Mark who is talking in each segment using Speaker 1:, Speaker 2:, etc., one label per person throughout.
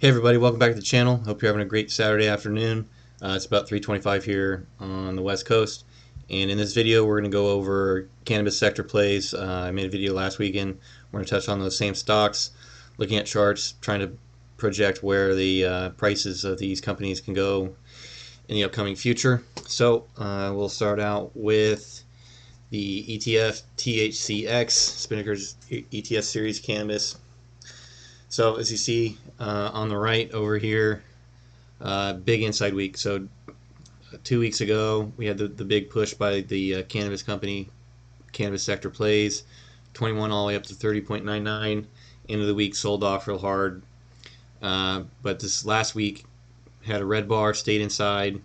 Speaker 1: Hey everybody, welcome back to the channel. Hope you're having a great Saturday afternoon. It's about 3:25 here on the West Coast, and in this video we're going to go over cannabis sector plays. I made a video last weekend. We're going to touch on those same stocks, looking at charts, trying to project where the prices of these companies can go in the upcoming future. So we'll start out with the ETF THCX, Spinnaker's ETF series cannabis. So as you see on the right over here, big inside week. So 2 weeks ago we had the big push by the cannabis company, cannabis sector plays, 21 all the way up to 30.99. End of the week sold off real hard. But this last week had a red bar, stayed inside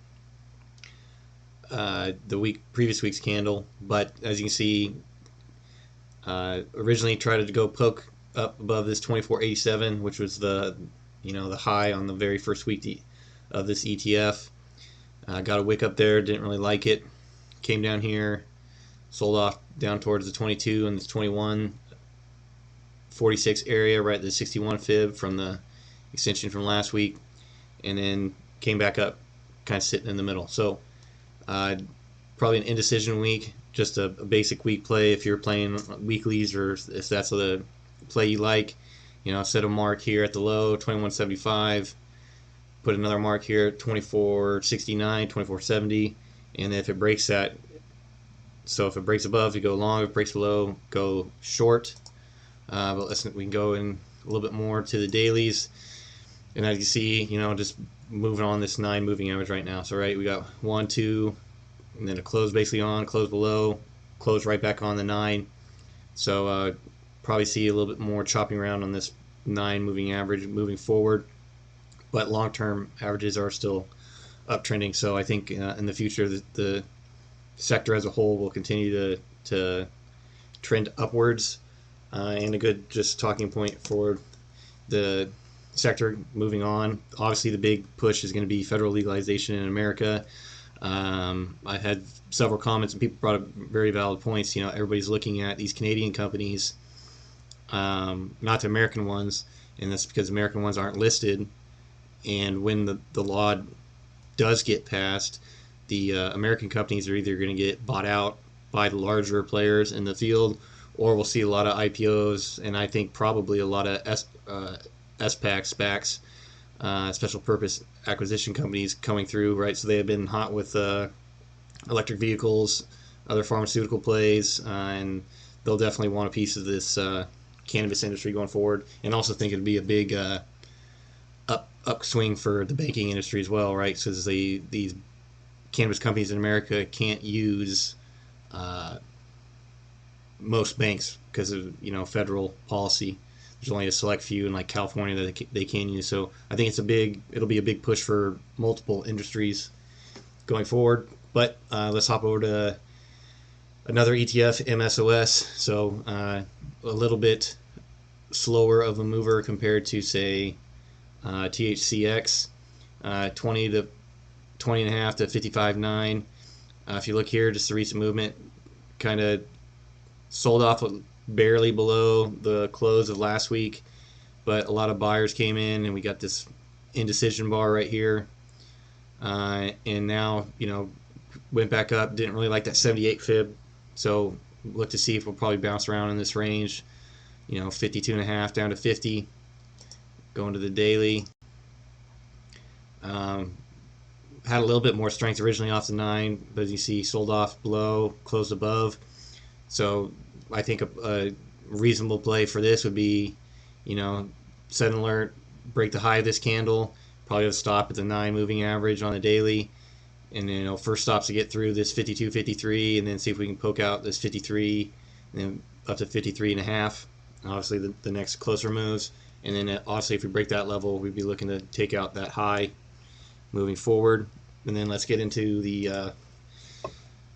Speaker 1: the previous week's candle. But as you can see, originally tried to go poke up above this 24.87, which was the high on the very first week of this ETF. Got a wick up there, didn't really like it. Came down here, sold off down towards the 22 and the 21.46 area, right at the 61 fib from the extension from last week, and then came back up, kind of sitting in the middle. So probably an indecision week, just a basic week play if you're playing weeklies, or if that's the play you like. Set a mark here at the low, 21.75, put another mark here at 24.69, 24.70, and then if it breaks that, so if it breaks above, you go long. If it breaks below, go short. But we can go in a little bit more to the dailies, and as you see, just moving on this 9 moving average right now. So right, we got 1, 2, and then a close basically on, close below, close right back on the 9. So probably see a little bit more chopping around on this 9 moving average moving forward, but long-term averages are still uptrending. So I think in the future the sector as a whole will continue to trend upwards, and a good just talking point for the sector moving on. Obviously the big push is going to be federal legalization in America. I had several comments and people brought up very valid points. Everybody's looking at these Canadian companies, not the American ones, and that's because American ones aren't listed. And when the law does get passed, the American companies are either going to get bought out by the larger players in the field, or we'll see a lot of IPOs, and I think probably a lot of SPACs, SPACs, special purpose acquisition companies coming through, right? So they have been hot with electric vehicles, other pharmaceutical plays, and they'll definitely want a piece of this cannabis industry going forward, and also think it'd be a big upswing for the banking industry as well, right? Because these cannabis companies in America can't use most banks because of federal policy. There's only a select few in like California that they can use. So I think it'll be a big push for multiple industries going forward. But let's hop over to another ETF, MSOS. So a little bit slower of a mover compared to, say, THCX, 20 to 20.5 to 55.9. If you look here, just the recent movement, kind of sold off barely below the close of last week, but a lot of buyers came in, and we got this indecision bar right here, and now went back up. Didn't really like that 78 fib, so look to see if we'll probably bounce around in this range, 52.5 down to 50. Going to the daily, had a little bit more strength originally off the 9, but as you see, sold off below, closed above. So I think a reasonable play for this would be, set an alert, break the high of this candle, probably have to stop at the 9 moving average on the daily, and then first stops to get through this 52, 53, and then see if we can poke out this 53, and then up to 53.5. Obviously the next closer moves, and then obviously if we break that level, we'd be looking to take out that high moving forward. And then let's get into the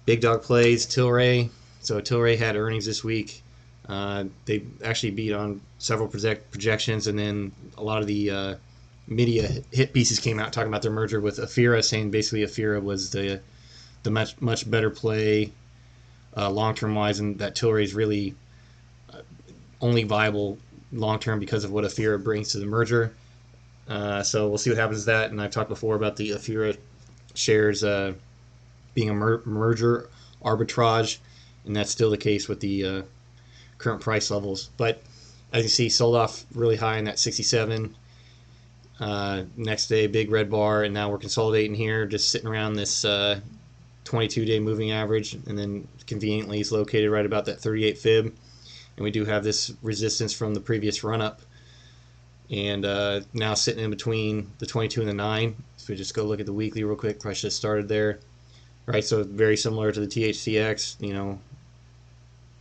Speaker 1: big dog plays. Tilray. So Tilray had earnings this week. They actually beat on several projections, and then a lot of the media hit pieces came out talking about their merger with Aphria, saying basically Aphria was the much better play long-term wise, and that Tilray is really only viable long-term because of what Aphria brings to the merger. So we'll see what happens with that. And I've talked before about the Aphria shares being a merger arbitrage, and that's still the case with the current price levels. But as you see, sold off really high in that 67. Next day, big red bar, and now we're consolidating here, just sitting around this 22-day moving average, and then conveniently is located right about that 38 fib. And we do have this resistance from the previous run-up, and now sitting in between the 22 and the 9. So we just go look at the weekly real quick. Price just started there, right? So very similar to the THCX, you know,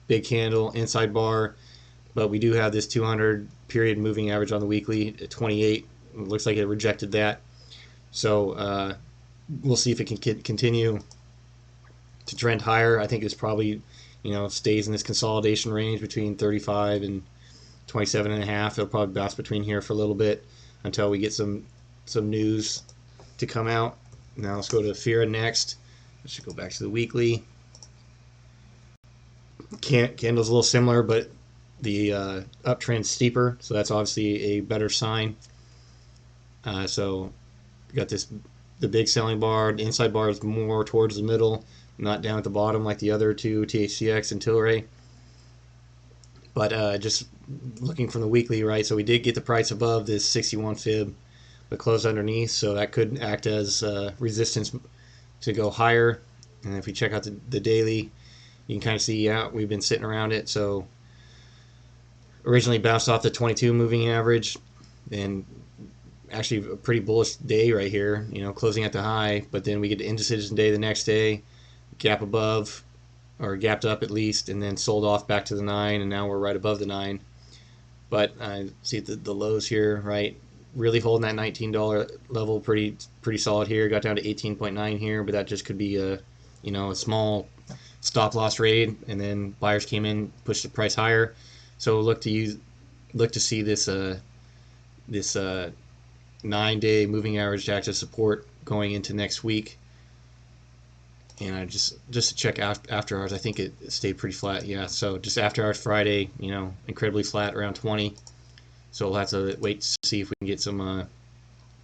Speaker 1: big candle, inside bar, but we do have this 200 period moving average on the weekly at 28. It looks like it rejected that. So we'll see if it can continue to trend higher. I think it's probably, you know, stays in this consolidation range between 35 and 27.5. It'll probably bounce between here for a little bit until we get some news to come out. Now let's go to Aphria next. I should go back to the weekly. Candle's a little similar, but the uptrend steeper, so that's obviously a better sign. So we got the big selling bar. The inside bar is more towards the middle, not down at the bottom like the other two, THCX and Tilray. But just looking from the weekly, right? So we did get the price above this 61 fib, but closed underneath, so that could act as resistance to go higher. And if we check out the daily, you can kind of see, yeah, we've been sitting around it. So originally bounced off the 22 moving average, and actually a pretty bullish day right here, you know, closing at the high, but then we get the indecision day the next day, gap above, or gapped up at least, and then sold off back to the 9, and now we're right above the 9. But I see the lows here, right? Really holding that $19 level pretty solid here. Got down to 18.9 here, but that just could be a, you know, a small stop loss raid, and then buyers came in, pushed the price higher. So look to see this 9-day moving average to act as support going into next week. And I just to check after hours, I think it stayed pretty flat. Yeah, so just after hours Friday, you know, incredibly flat around 20. So we'll have to wait to see if we can get some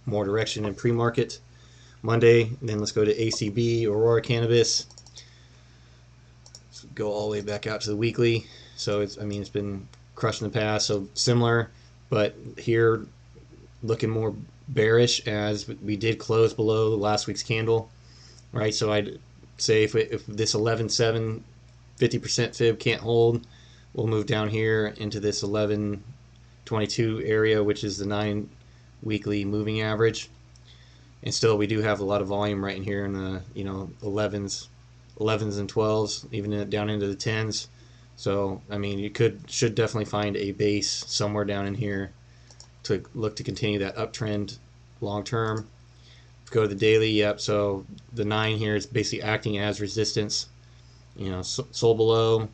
Speaker 1: more direction in pre-market Monday. And then let's go to ACB, Aurora Cannabis. Let's go all the way back out to the weekly. So it's been crushed in the past. So similar, but here looking more bearish as we did close below last week's candle, right? So I'd say if this 11.7 50% fib can't hold, we'll move down here into this 11.22 area, which is the 9 weekly moving average. And still, we do have a lot of volume right in here in the 11s and 12s, even down into the 10s. So I mean, you should definitely find a base somewhere down in here to look to continue that uptrend long term. Go to the daily. Yep. So the 9 here is basically acting as resistance. You know, sold below.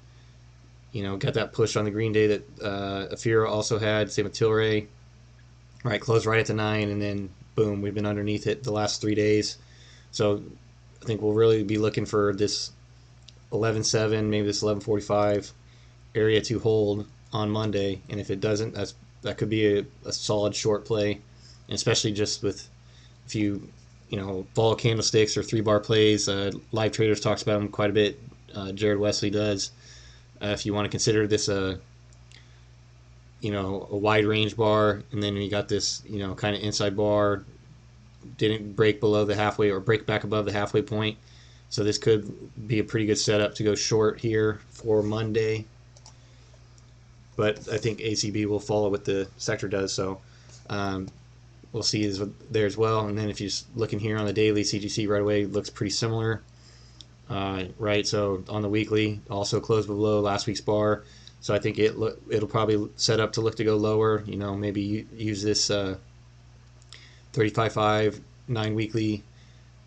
Speaker 1: You know, got that push on the green day that Aphria also had. Same with Tilray. Right, closed right at the 9, and then boom, we've been underneath it the last 3 days. So I think we'll really be looking for this 11.7, maybe this 11.45 area to hold on Monday. And if it doesn't, that could be a solid short play, and especially just with a few, vol candlesticks or 3-bar plays. Live Traders talks about them quite a bit. Jared Wesley does. If you want to consider this a wide range bar, and then you got this, kind of inside bar, didn't break below the halfway or break back above the halfway point. So this could be a pretty good setup to go short here for Monday. But I think ACB will follow what the sector does. So we'll see there as well. And then if you're just looking here on the daily, CGC right away looks pretty similar. Right, so on the weekly, also closed below last week's bar. So I think it'll probably set up to look to go lower. Maybe use this 35.5 9 weekly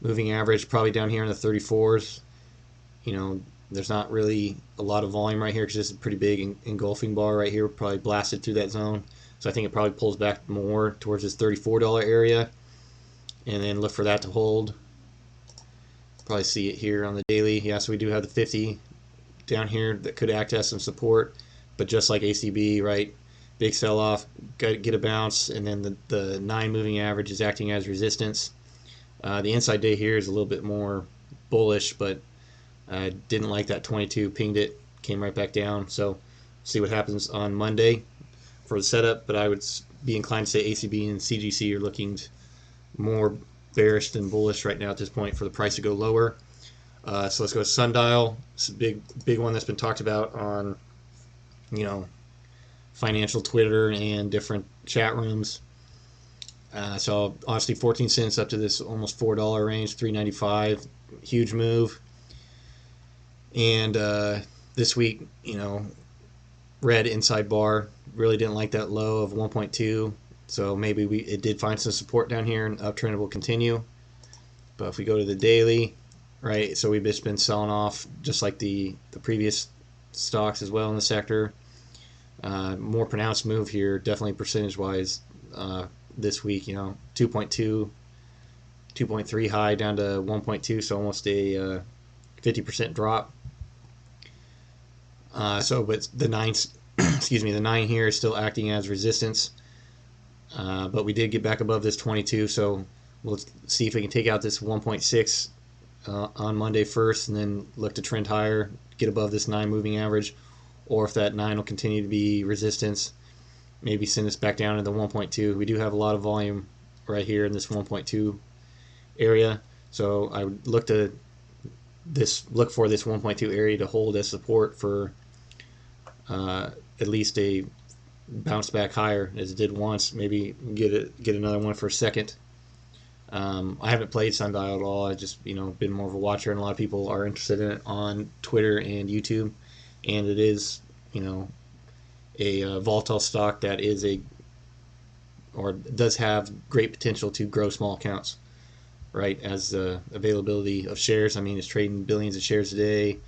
Speaker 1: moving average, probably down here in the 34s. There's not really a lot of volume right here because this is a pretty big engulfing bar right here. Probably blasted through that zone. So I think it probably pulls back more towards this $34 area, and then look for that to hold. Probably see it here on the daily. Yeah, so we do have the 50 down here that could act as some support, but just like ACB, right, big sell-off, get a bounce, and then the 9 moving average is acting as resistance. The inside day here is a little bit more bullish, but I didn't like that 22, pinged it, came right back down. So see what happens on Monday for the setup, but I would be inclined to say ACB and CGC are looking more bearish than bullish right now at this point for the price to go lower. So let's go to Sundial. It's a big one that's been talked about on, financial Twitter and different chat rooms. So obviously 14 cents up to this almost $4 range, $3.95, huge move. And this week, red inside bar, really didn't like that low of 1.2. So maybe it did find some support down here, and uptrend will continue. But if we go to the daily, right, so we've just been selling off just like the previous stocks as well in the sector. More pronounced move here, definitely percentage-wise this week, 2.2, 2.3 high down to 1.2, so almost a 50% drop. But the 9, the 9 here is still acting as resistance. But we did get back above this 22, so we'll see if we can take out this 1.6 on Monday first, and then look to trend higher, get above this 9 moving average, or if that 9 will continue to be resistance, maybe send us back down to the 1.2. We do have a lot of volume right here in this 1.2 area, so I would look for this 1.2 area to hold as support for at least a bounce back higher, as it did once. Maybe get another one for a second. I haven't played Sundial at all. I just been more of a watcher, and a lot of people are interested in it on Twitter and YouTube. And it is a volatile stock that does have great potential to grow small accounts, right? As the availability of shares, it's trading billions of shares a day,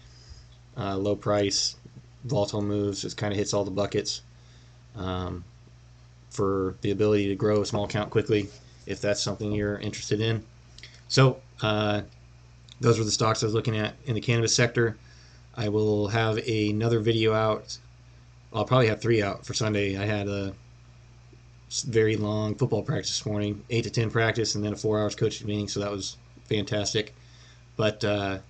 Speaker 1: low price, volatile moves, just kind of hits all the buckets for the ability to grow a small account quickly, if that's something you're interested in. So those were the stocks I was looking at in the cannabis sector. I will have another video out. I'll probably have 3 out for Sunday. I had a very long football practice this morning, 8 to 10 practice, and then a 4 hours coaching meeting, so that was fantastic. But so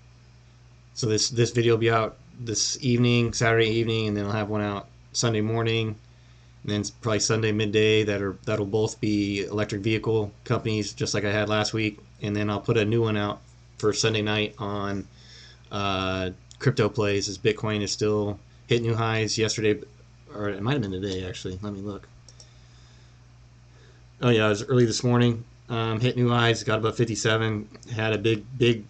Speaker 1: this video will be out this evening, Saturday evening, and then I'll have one out Sunday morning, and then probably Sunday midday. That'll both be electric vehicle companies, just like I had last week. And then I'll put a new one out for Sunday night on crypto plays, as Bitcoin is still hit new highs yesterday, or it might have been today actually. Let me look. Oh yeah, it was early this morning. Hit new highs, got above 57, had a big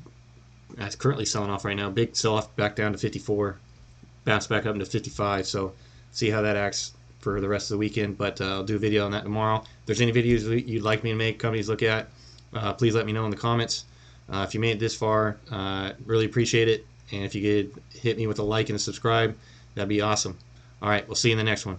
Speaker 1: it's currently selling off right now, big sell off back down to 54, bounced back up into 55. So see how that acts for the rest of the weekend, but I'll do a video on that tomorrow. If there's any videos you'd like me to make, companies look at, please let me know in the comments. If you made it this far, really appreciate it. And if you could hit me with a like and a subscribe, that'd be awesome. All right, we'll see you in the next one.